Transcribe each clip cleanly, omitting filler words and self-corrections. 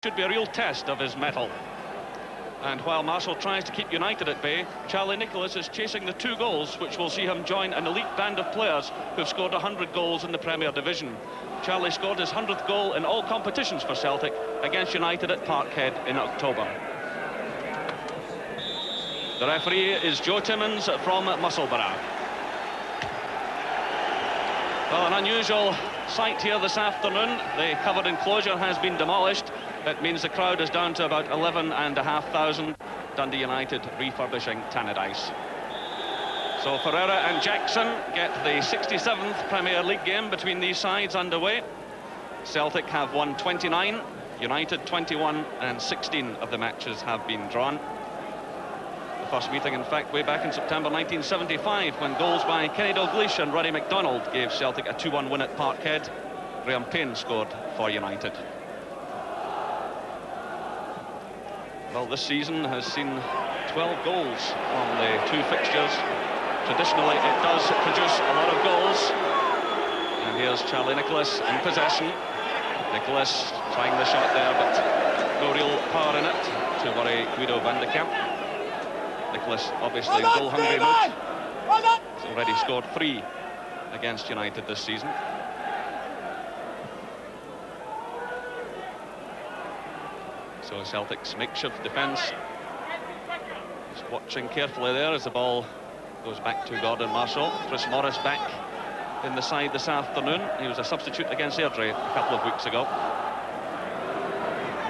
Should be a real test of his mettle. And while Marshall tries to keep United at bay, Charlie Nicholas is chasing the 2 goals, which will see him join an elite band of players who've scored 100 goals in the Premier Division. Charlie scored his 100th goal in all competitions for Celtic against United at Parkhead in October. The referee is Joe Timmins from Musselburgh. Well, an unusual sight here this afternoon. The covered enclosure has been demolished. That means the crowd is down to about 11,500. Dundee United refurbishing Tannadice. So Ferreira and Jackson get the 67th Premier League game between these sides underway. Celtic have won 29, United 21, and 16 of the matches have been drawn. The first meeting, in fact, way back in September 1975, when goals by Kenny Dalglish and Roddy MacDonald gave Celtic a 2-1 win at Parkhead. Graham Payne scored for United. Well, this season has seen 12 goals from the 2 fixtures. Traditionally, it does produce a lot of goals. And here's Charlie Nicholas in possession. Nicholas trying the shot there, but no real power in it to worry Guido van de Kamp. Nicholas obviously in goal-hungry mood. He's already scored 3 against United this season. So Celtic's makeshift defence. Just watching carefully there as the ball goes back to Gordon Marshall. Chris Morris back in the side this afternoon. He was a substitute against Airdrie a couple of weeks ago.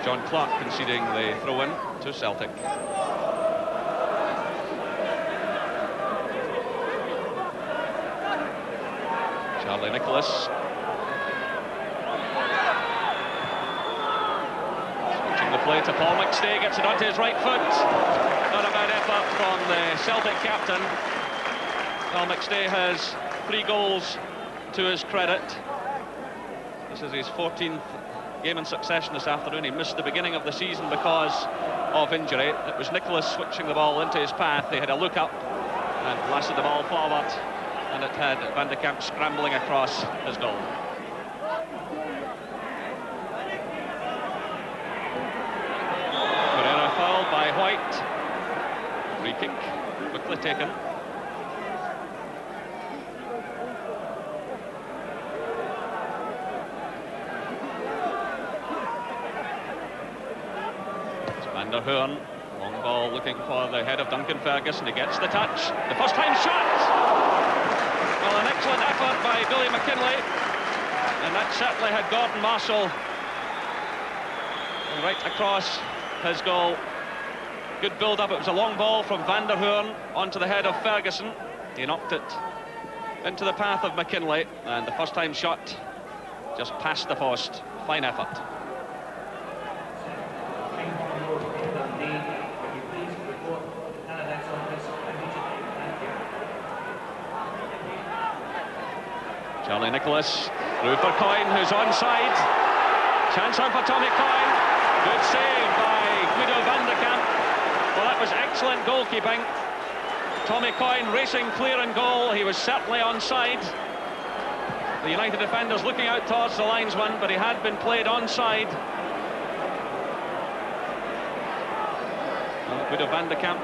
John Clark conceding the throw-in to Celtic. Charlie Nicholas. Switching the play to Paul McStay, gets it onto his right foot. Not a bad effort from the Celtic captain. Paul McStay has 3 goals to his credit. This is his 14th game in succession this afternoon. He missed the beginning of the season because of injury. It was Nicholas switching the ball into his path. They had a look up and blasted the ball forward, and it had Van de Kamp scrambling across his goal. Ferreira fouled by White. Free kick quickly taken. Van der Hoorn, long ball looking for the head of Duncan Ferguson. He gets the touch. The first time shot. Well, an excellent effort by Billy McKinlay, and that certainly had Gordon Marshall right across his goal. Good build-up. It was a long ball from Van der Hoorn onto the head of Ferguson. He knocked it into the path of McKinlay, and the first time shot just past the post. Fine effort. Charlie Nicholas through for Coyne, who's onside. Chance on for Tommy Coyne. Good save by Guido van de Kamp. Well, that was excellent goalkeeping. Tommy Coyne racing clear in goal. He was certainly onside. The United defenders looking out towards the linesman, but he had been played onside. Well, Guido van de Kamp,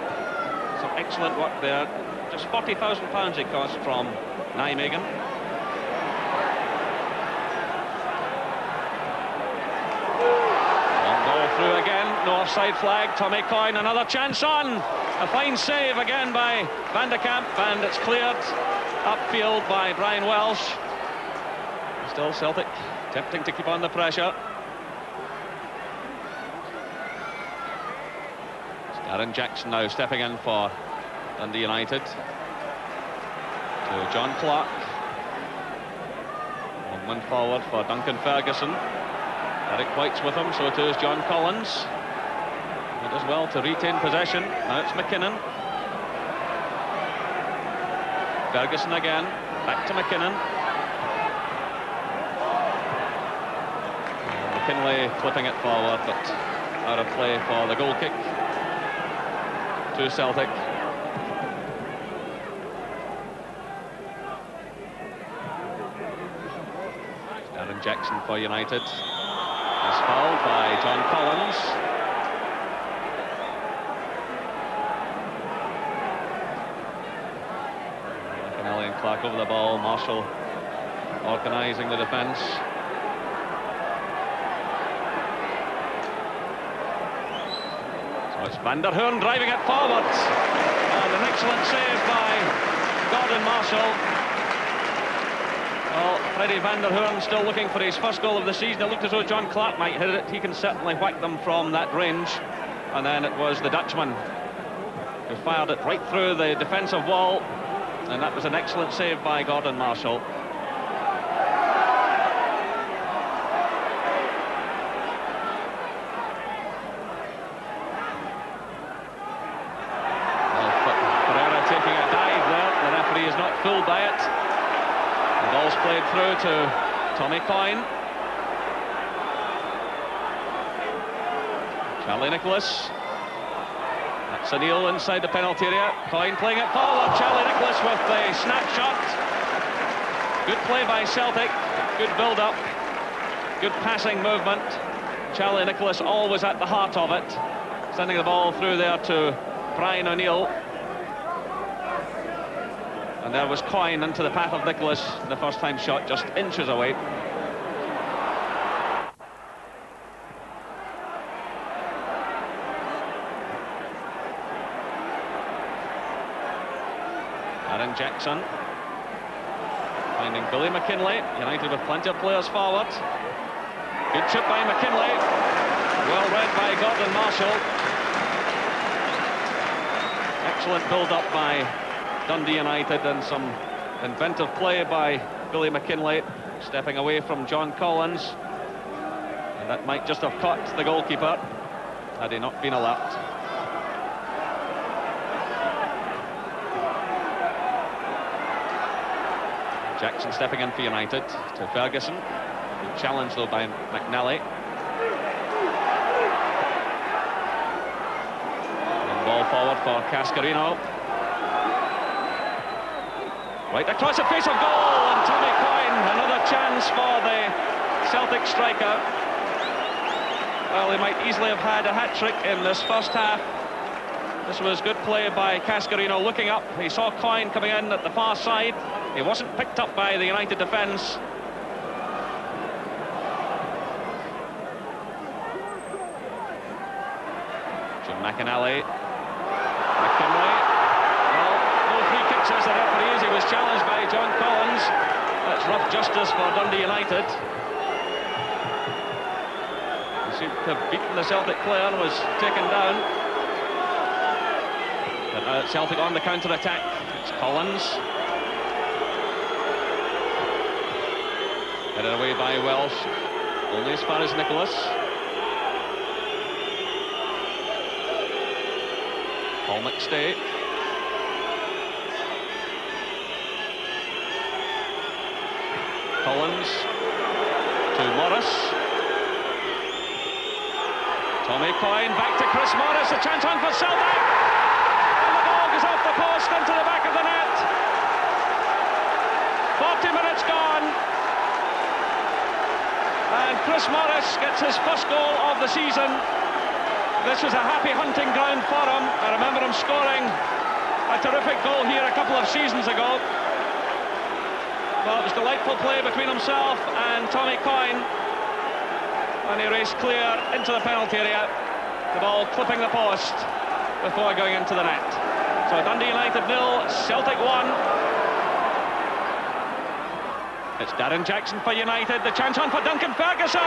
some excellent work there. Just £40,000 he cost from Nijmegen. Through again, no offside flag. Tommy Coyne, another chance on. A fine save again by Van de Kamp, and it's cleared upfield by Brian Welsh. Still Celtic attempting to keep on the pressure. Darren Jackson now stepping in for Dundee United. To John Clark. Long one forward for Duncan Ferguson. Eric White's with him, so too is John Collins. He does well to retain possession. Now it's McKinnon. Ferguson again. Back to McKinnon. McKinlay flipping it forward, but out of play for the goal kick to Celtic. Darren Jackson for United. He's fouled by John Collins. McAnally and Clark over the ball. Marshall organising the defence. So it's Van der Hoorn driving it forwards. And an excellent save by Gordon Marshall. Well, Freddie Van der Hoorn still looking for his first goal of the season. It looked as though John Clark might hit it. He can certainly whack them from that range. And then it was the Dutchman who fired it right through the defensive wall. And that was an excellent save by Gordon Marshall. Is not fooled by it. The ball's played through to Tommy Coyne. Charlie Nicholas. That's O'Neill inside the penalty area. Coyne playing it forward. Charlie Nicholas with the snapshot. Good play by Celtic. Good build-up. Good passing movement. Charlie Nicholas always at the heart of it. Sending the ball through there to Brian O'Neill. And there was Coyne into the path of Nicholas. The first time shot just inches away. Aaron Jackson finding Billy McKinlay. United with plenty of players forward. Good chip by McKinlay. Well read by Gordon Marshall. Excellent build-up by Dundee United, and some inventive play by Billy McKinlay, stepping away from John Collins, and that might just have caught the goalkeeper had he not been alert. Jackson stepping in for United to Ferguson. Good challenge though by McNally. And ball forward for Cascarino. Right across the face of goal, and Tommy Coyne, another chance for the Celtic striker. Well, he might easily have had a hat-trick in this first half. This was good play by Cascarino looking up. He saw Coyne coming in at the far side. He wasn't picked up by the United defence. Jim McAnally. McKinlay. Says the referee as he was challenged by John Collins. That's rough justice for Dundee United. He seemed to have beaten the Celtic player and was taken down. But now Celtic on the counter-attack. It's Collins. Headed away by Welsh. Only as far as Nicholas. Paul McStay. Collins to Morris. Tommy Coyne back to Chris Morris. A chance on for Celtic. And the ball goes off the post into the back of the net. 40 minutes gone. And Chris Morris gets his first goal of the season. This was a happy hunting ground for him. I remember him scoring a terrific goal here a couple of seasons ago. Well, it was delightful play between himself and Tommy Coyne, and he raced clear into the penalty area, the ball clipping the post before going into the net. So Dundee United 0, Celtic 1. It's Darren Jackson for United, the chance on for Duncan Ferguson.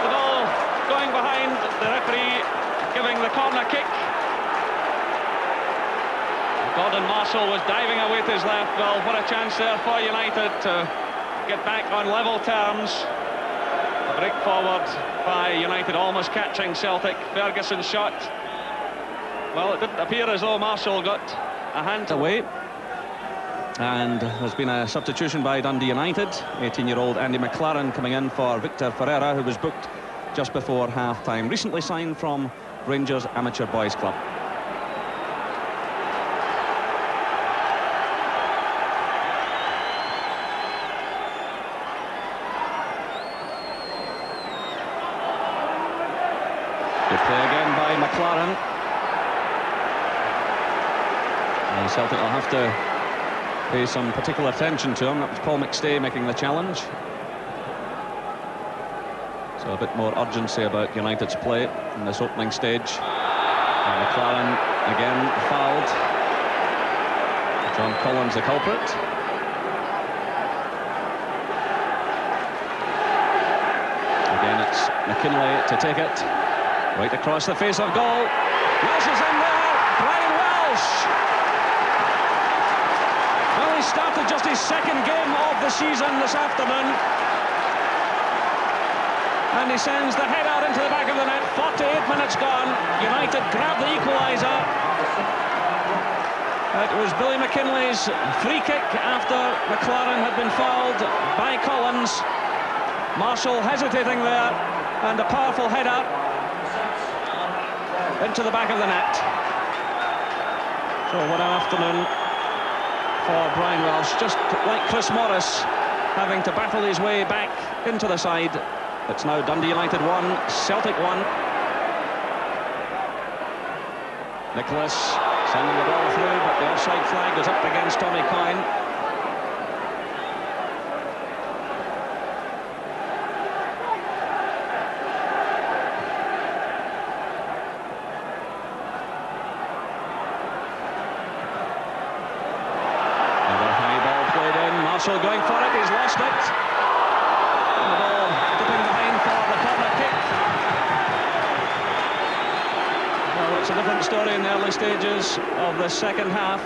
The ball going behind, the referee giving the corner kick. Gordon Marshall was diving away to his left. Well, what a chance there for United to get back on level terms. A break forward by United, almost catching Celtic. Ferguson's shot. Well, it didn't appear as though Marshall got a hand away. And there's been a substitution by Dundee United. 18-year-old Andy McLaren coming in for Victor Ferreira, who was booked just before half-time. Recently signed from Rangers Amateur Boys Club. Good play again by McLaren. And Celtic will have to pay some particular attention to him. That was Paul McStay making the challenge. So a bit more urgency about United's play in this opening stage. And McLaren again fouled. John Collins the culprit. Again it's McKinlay to take it. Right across the face of goal. Welsh is in there. Brian Welsh. Well, he started just his second game of the season this afternoon. And he sends the header into the back of the net. 48 minutes gone. United grab the equaliser. It was Billy McKinlay's free kick after McLaren had been fouled by Collins. Marshall hesitating there, and a powerful header into the back of the net. So what an afternoon for Brian Welsh, just like Chris Morris, having to battle his way back into the side. It's now Dundee United 1, Celtic 1. Nicholas sending the ball through, but the offside flag is up against Tommy Coyne. Going for it, he's lost it. And the ball dipping behind for the corner kick. Well, it's a different story in the early stages of the second half.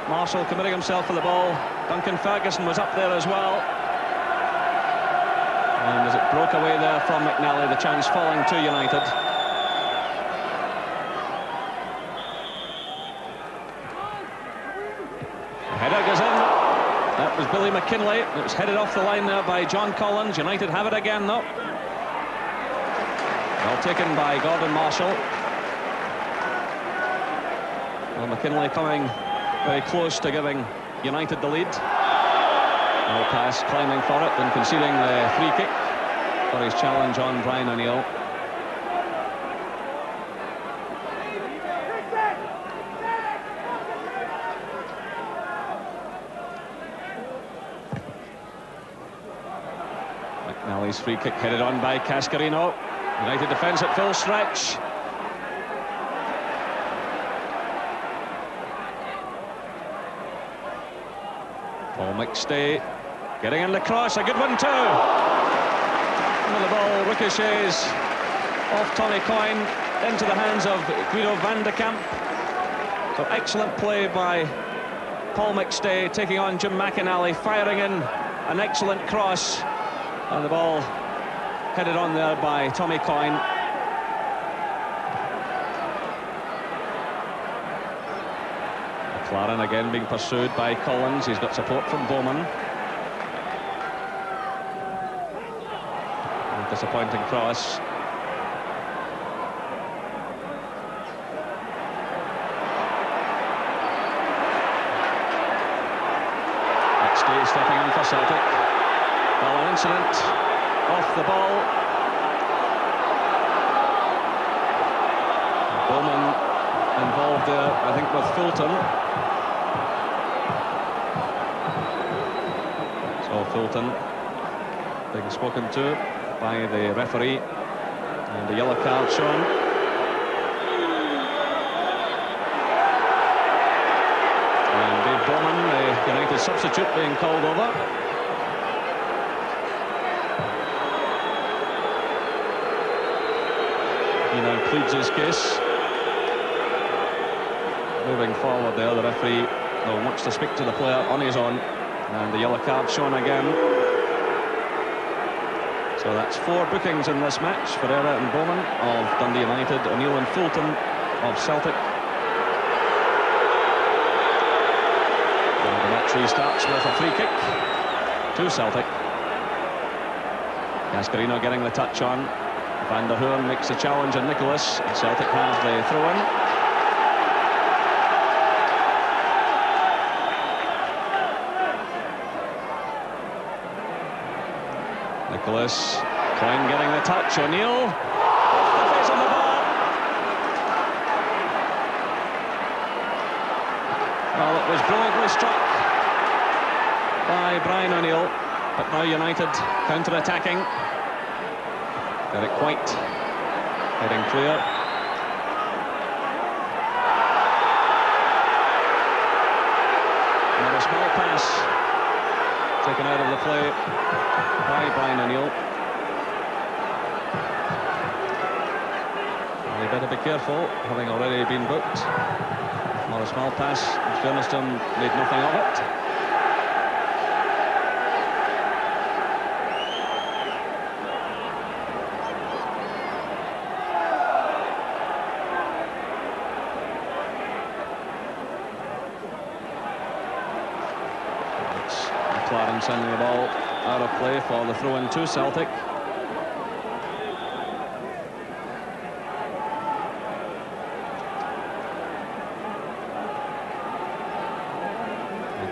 Marshall committing himself for the ball. Duncan Ferguson was up there as well. And as it broke away there from McNally, the chance falling to United. The header goes in. That was Billy McKinlay. It was headed off the line there by John Collins. United have it again, though. Well taken by Gordon Marshall. Well, McKinlay coming very close to giving United the lead. Well pass, climbing for it and conceding the free kick for his challenge on Brian O'Neill. McNally's free kick headed on by Cascarino. United defence at full stretch. Paul McStay getting in the cross, a good one too. And the ball ricochets off Tommy Coyne into the hands of Guido van de Kamp. So excellent play by Paul McStay taking on Jim McInally, firing in an excellent cross. And the ball headed on there by Tommy Coyne. McLaren again being pursued by Collins. He's got support from Bowman. A disappointing cross. McStay stepping in for Celtic. Well, an incident off the ball. Bowman involved there, I think, with Fulton. So Fulton being spoken to by the referee, and the yellow card shown. And Dave Bowman, the United substitute, being called over. He now pleads his case. Moving forward there, the referee wants to speak to the player on his own, and the yellow card shown again. So that's 4 bookings in this match: Ferreira and Bowman of Dundee United, O'Neill and Fulton of Celtic. And the match restarts with a free kick to Celtic. Cascarino getting the touch on. Van der Hoorn makes the challenge, and Nicholas, and Celtic have the throw-in. Nicholas, Coyne getting the touch. O'Neill off the face of the bar. by Brian O'Neill, but now United counter-attacking. Derek White heading clear. Another small pass taken out of the play by Brian O'Neill. They better be careful, having already been booked. Not a small pass. In fairness to him, made nothing of it. It's McLaren sending the ball out of play for the throw-in to Celtic.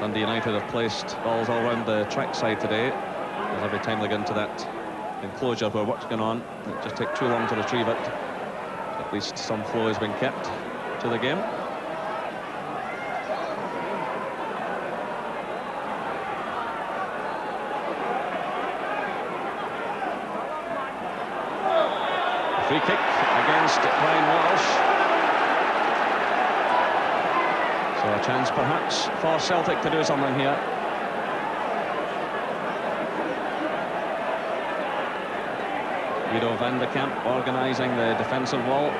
Dundee United have placed balls all around the track side today, as every time they get into that enclosure where work's going on, it just takes too long to retrieve it. At least some flow has been kept to the game. Free kick against Brian Walsh. So a chance perhaps for Celtic to do something here. Guido van de Kamp organising the defensive wall.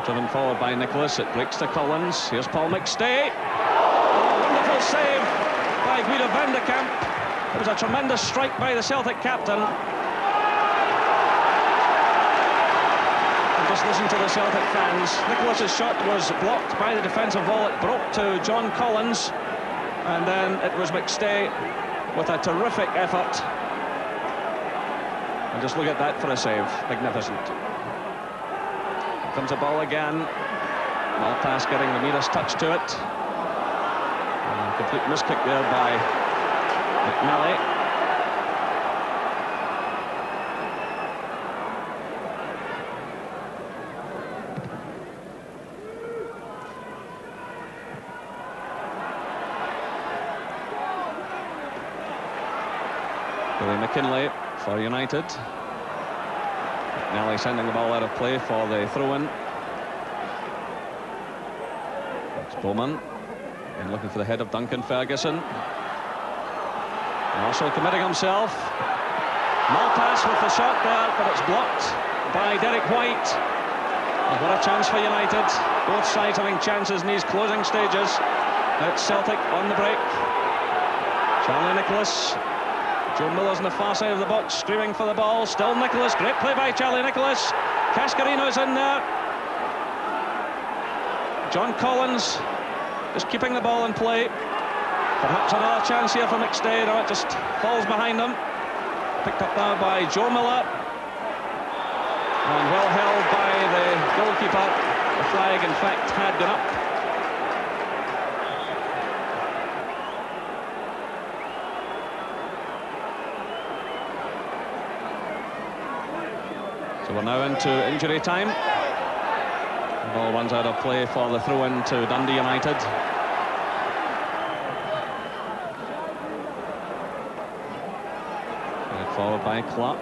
Driven forward by Nicholas, it breaks to Collins. Here's Paul McStay. Oh, wonderful save by Guido van de Kamp. It was a tremendous strike by the Celtic captain. Just listen to the Celtic fans. Nicholas's shot was blocked by the defensive wall. It broke to John Collins, and then it was McStay with a terrific effort. And just look at that for a save. Magnificent. Here comes the ball again. Malpass getting the nearest touch to it. And a complete miskick there by McNally. McKinley for United. McNally sending the ball out of play for the throw-in. It's Bowman and looking for the head of Duncan Ferguson. And also committing himself. Malpass with the shot there, but it's blocked by Derek White. And what a chance for United. Both sides having chances in these closing stages. It's Celtic on the break. Charlie Nicholas. Joe Miller's on the far side of the box, screaming for the ball. Still Nicholas. Great play by Charlie Nicholas. Cascarino's in there. John Collins just keeping the ball in play. Perhaps another chance here for McStay. No, it just falls behind him. Picked up now by Joe Miller. And well held by the goalkeeper. The flag, in fact, had gone up. So we're now into injury time. The ball runs out of play for the throw-in to Dundee United. Played forward by Clark.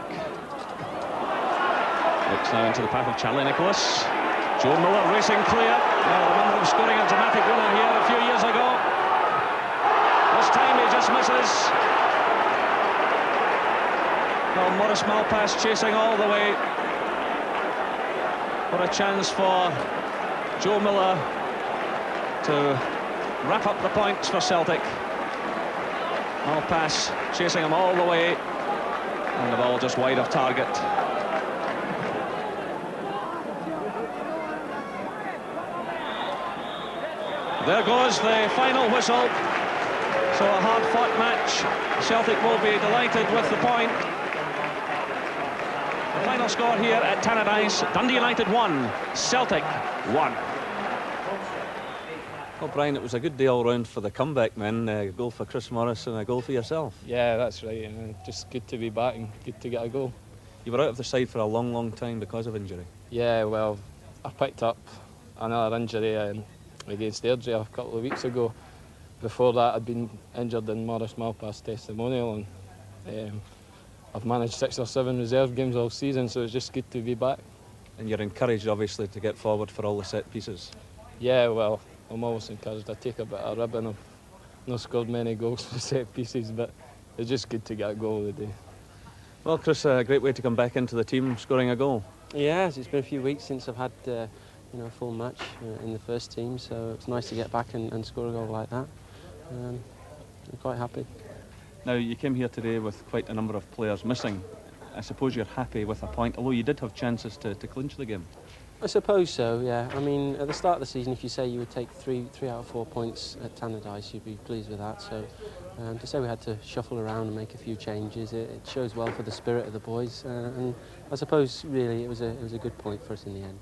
Looks now into the path of Charlie Nicholas. Joe Miller racing clear. Well, I remember him scoring a dramatic winner here a few years ago. This time he just misses. Well, Maurice Malpass chasing all the way. What a chance for Joe Miller to wrap up the points for Celtic. Malpass chasing him all the way, and the ball just wide of target. There goes the final whistle. So a hard-fought match. Celtic will be delighted with the point. The final score here at Tannadice, Dundee United 1, Celtic 1. Well, Brian, it was a good day all round for the comeback men. A goal for Chris Morris and a goal for yourself. Yeah, that's right. Just good to be back and good to get a goal. You were out of the side for a long, long time because of injury. Yeah, well, I picked up another injury against Airdrie a couple of weeks ago. before that I'd been injured in Morris Malpass testimonial, and I've managed 6 or 7 reserve games all season, so it's just good to be back. And you're encouraged, obviously, to get forward for all the set pieces. Yeah, well, I'm always encouraged. I take a bit of ribbon. I've not scored many goals for set pieces, but it's just good to get a goal today. Well, Chris, a great way to come back into the team, scoring a goal. Yeah, it's been a few weeks since I've had a full match in the first team, so it's nice to get back and score a goal like that. I'm quite happy. Now, you came here today with quite a number of players missing. I suppose you're happy with a point, although you did have chances to clinch the game. I suppose so, yeah. I mean, at the start of the season, if you say you would take three out of 4 points at Tannadice, you'd be pleased with that. So to say we had to shuffle around and make a few changes, it shows well for the spirit of the boys. And I suppose, really, it was a good point for us in the end.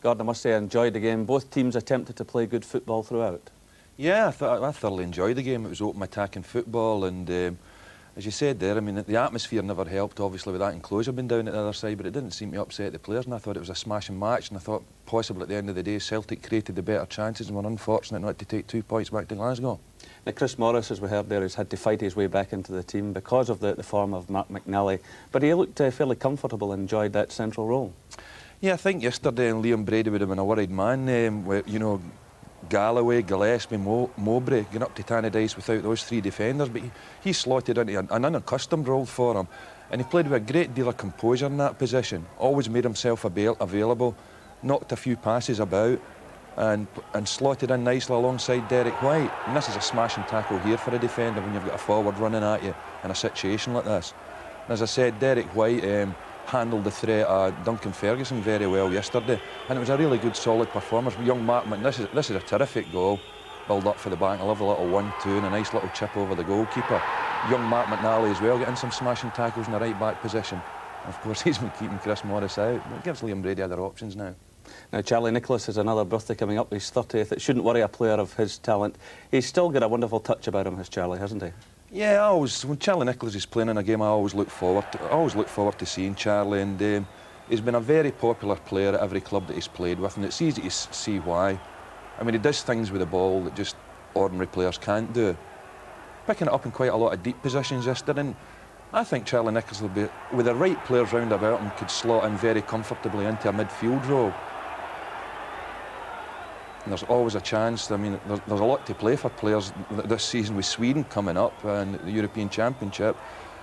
Gordon, I must say I enjoyed the game. Both teams attempted to play good football throughout. Yeah, I thoroughly enjoyed the game. It was open attacking football, and as you said there, I mean, the atmosphere never helped, obviously, with that enclosure being down at the other side, but it didn't seem to upset the players, and I thought it was a smashing match, and I thought possibly at the end of the day Celtic created the better chances and were unfortunate not to take 2 points back to Glasgow. Now, Chris Morris, as we heard there, has had to fight his way back into the team because of the form of Mark McNally, but he looked fairly comfortable and enjoyed that central role. Yeah, I think yesterday Liam Brady would have been a worried man, with, you know, Galloway, Gillespie, Mowbray going up to Tannadice without those 3 defenders, but he slotted into an unaccustomed role for him, and he played with a great deal of composure in that position, always made himself available, knocked a few passes about and slotted in nicely alongside Derek White. And this is a smashing tackle here for a defender when you've got a forward running at you in a situation like this. And as I said, Derek White handled the threat of Duncan Ferguson very well yesterday, and it was a really good, solid performance. Young Mark McNally, this is a terrific goal, build up for the back. I love the little 1-2 and a nice little chip over the goalkeeper. Young Mark McNally as well, getting some smashing tackles in the right back position. And of course, he's been keeping Chris Morris out, but it gives Liam Brady other options now. Now, Charlie Nicholas has another birthday coming up, his 30th. It shouldn't worry a player of his talent. He's still got a wonderful touch about him, has Charlie, hasn't he? Yeah, when Charlie Nicholas is playing in a game, I always look forward to seeing Charlie, and he's been a very popular player at every club that he's played with, and it's easy to see why. I mean, he does things with the ball that just ordinary players can't do. Picking it up in quite a lot of deep positions yesterday, and I think Charlie Nicholas will be, with the right players round about him, could slot in very comfortably into a midfield role. And there's always a chance. I mean, there's a lot to play for players this season with Sweden coming up and the European Championship.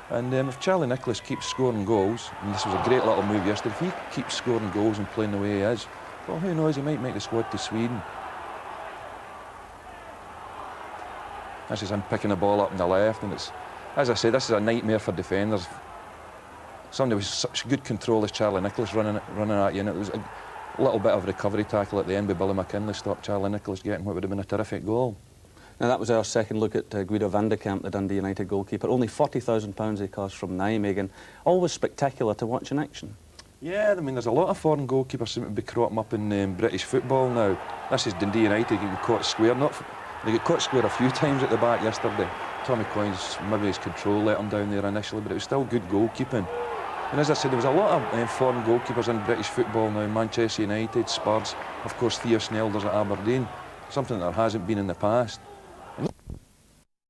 And if Charlie Nicholas keeps scoring goals, and this was a great little move yesterday, if he keeps scoring goals and playing the way he is, well, who knows, he might make the squad to Sweden. This is him picking the ball up on the left, and it's, as I say, this is a nightmare for defenders. Somebody with such good control as Charlie Nicholas running at you, and it was a little bit of recovery tackle at the end with Billy McKinlay stopped Charlie Nicholas getting what would have been a terrific goal. Now, that was our second look at Guido van de Kamp, the Dundee United goalkeeper. Only £40,000 he cost from Nijmegen. Always spectacular to watch in action. Yeah, I mean, there's a lot of foreign goalkeepers seem to be cropping up in British football now. This is Dundee United getting caught square. They got caught square a few times at the back yesterday. Tommy Coyne's, maybe his control let him down there initially, but it was still good goalkeeping. And as I said, there was a lot of foreign goalkeepers in British football now. Manchester United, Spurs, of course Theo Snelders at Aberdeen, something that there hasn't been in the past.